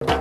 Madame,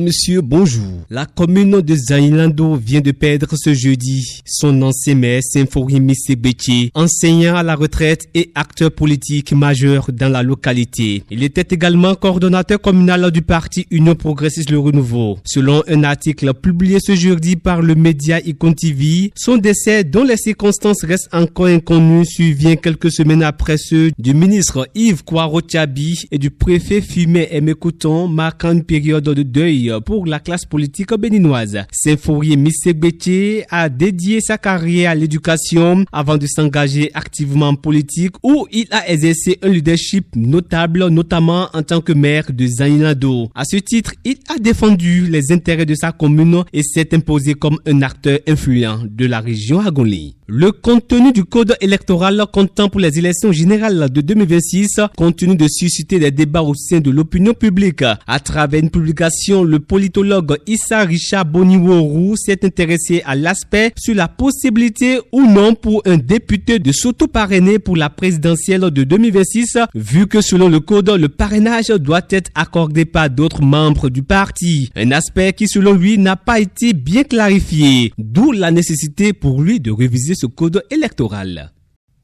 Monsieur, bonjour. La commune de Zaïlando vient de perdre ce jeudi son ancien maire Symphorien Misségbétié, enseignant à la retraite et acteur politique majeur dans la localité. Il était également coordonnateur communal du parti Union Progressiste Le Renouveau. Selon un article publié ce jeudi par le média Icon TV, son décès, dont les circonstances restent encore inconnues, survient quelques semaines après ceux du ministre Yves Kouaro-Tchabi et du préfet Fumé Aimé-Couton, marquant une période de deuil pour la classe politique béninoise. Symphorien Misségbétié a dédié sa carrière à l'éducation avant de s'engager activement en politique, où il a exercé un leadership notable, notamment en tant que maire de Zaïlando. À ce titre, il a défendu les intérêts de sa commune et s'est imposé comme un acteur influent de la région Agoli. Le contenu du code électoral comptant pour les élections générales de 2026 continue de susciter des débats au sein de l'opinion publique. À travers une publication, le politologue Issa Richard Boniworu s'est intéressé à l'aspect sur la possibilité ou non pour un député de s'auto-parrainer pour la présidentielle de 2026, vu que selon le code, le parrainage doit être accordé par d'autres membres du parti. Un aspect qui selon lui n'a pas été bien clarifié, d'où la nécessité pour lui de réviser ce code électoral.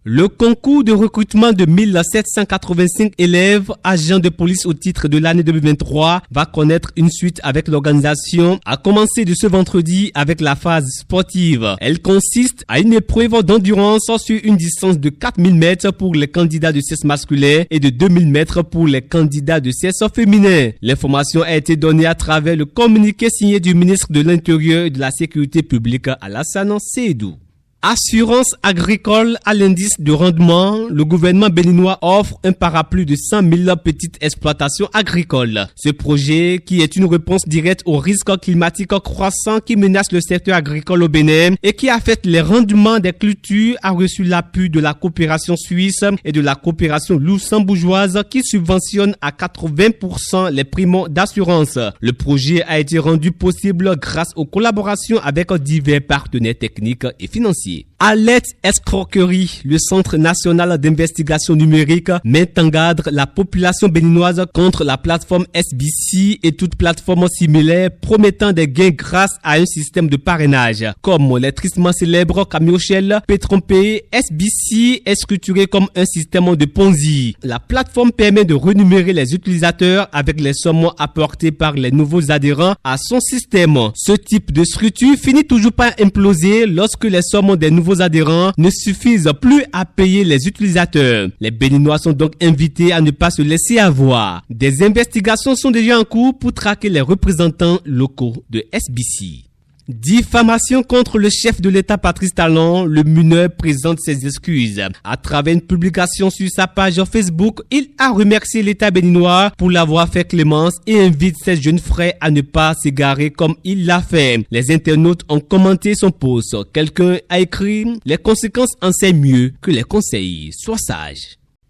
Le concours de recrutement de 1785 élèves agents de police au titre de l'année 2023 va connaître une suite avec l'organisation, à commencer de ce vendredi avec la phase sportive. Elle consiste à une épreuve d'endurance sur une distance de 4000 mètres pour les candidats de sexe masculin et de 2000 mètres pour les candidats de sexe féminin. L'information a été donnée à travers le communiqué signé du ministre de l'Intérieur et de la Sécurité publique, Alassane Seydou. Assurance agricole à l'indice de rendement, le gouvernement béninois offre un parapluie de 100 000 petites exploitations agricoles. Ce projet, qui est une réponse directe aux risques climatiques croissants qui menacent le secteur agricole au Bénin et qui affectent les rendements des cultures, a reçu l'appui de la coopération suisse et de la coopération luxembourgeoise qui subventionnent à 80% les primes d'assurance. Le projet a été rendu possible grâce aux collaborations avec divers partenaires techniques et financiers. Alerte escroquerie, le Centre national d'investigation numérique met en garde la population béninoise contre la plateforme SBC et toute plateforme similaire promettant des gains grâce à un système de parrainage. Comme les tristement célèbres Camiochel, Pétrompé, SBC est structuré comme un système de Ponzi. La plateforme permet de renumérer les utilisateurs avec les sommes apportées par les nouveaux adhérents à son système. Ce type de structure finit toujours par imploser lorsque les sommes des nouveaux adhérents ne suffisent plus à payer les utilisateurs. Les Béninois sont donc invités à ne pas se laisser avoir. Des investigations sont déjà en cours pour traquer les représentants locaux de SBC. Diffamation contre le chef de l'État Patrice Talon, le mineur présente ses excuses. À travers une publication sur sa page Facebook, il a remercié l'État béninois pour l'avoir fait clémence et invite ses jeunes frères à ne pas s'égarer comme il l'a fait. Les internautes ont commenté son post. Quelqu'un a écrit « Les conséquences enseignent mieux que les conseils. Sois sage ».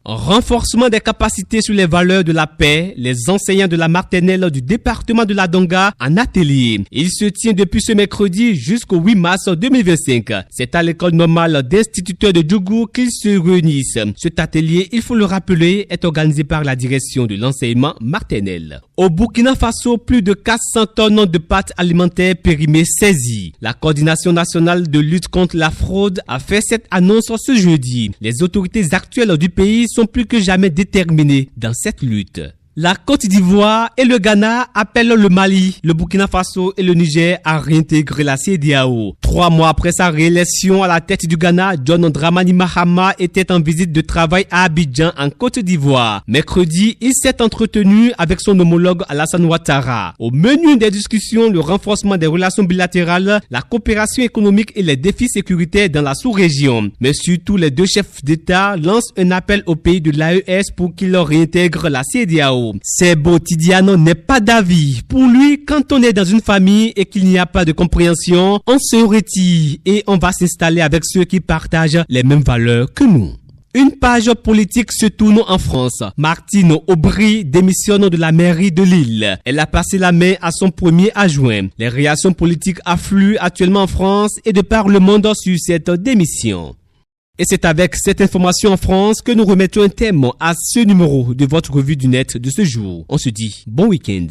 Renforcement des capacités sur les valeurs de la paix, les enseignants de la maternelle du département de la Donga en atelier. Il se tient depuis ce mercredi jusqu'au 8 mars 2025. C'est à l'école normale d'instituteurs de Djougou qu'ils se réunissent. Cet atelier, il faut le rappeler, est organisé par la direction de l'enseignement maternel. Au Burkina Faso, plus de 400 tonnes de pâtes alimentaires périmées saisies. La coordination nationale de lutte contre la fraude a fait cette annonce ce jeudi. Les autorités actuelles du pays sont plus que jamais déterminés dans cette lutte. La Côte d'Ivoire et le Ghana appellent le Mali, le Burkina Faso et le Niger à réintégrer la CEDEAO. 3 mois après sa réélection à la tête du Ghana, John Dramani Mahama était en visite de travail à Abidjan en Côte d'Ivoire. Mercredi, il s'est entretenu avec son homologue Alassane Ouattara. Au menu des discussions, le renforcement des relations bilatérales, la coopération économique et les défis sécuritaires dans la sous-région. Mais surtout, les deux chefs d'État lancent un appel aux pays de l'AES pour qu'ils réintègrent la CEDEAO. Sebo Tidiano n'est pas d'avis. Pour lui, quand on est dans une famille et qu'il n'y a pas de compréhension, on se retire et on va s'installer avec ceux qui partagent les mêmes valeurs que nous. Une page politique se tourne en France. Martine Aubry démissionne de la mairie de Lille. Elle a passé la main à son premier adjoint. Les réactions politiques affluent actuellement en France et de par le monde sur cette démission. Et c'est avec cette information en France que nous remettons un thème à ce numéro de votre revue du net de ce jour. On se dit bon week-end.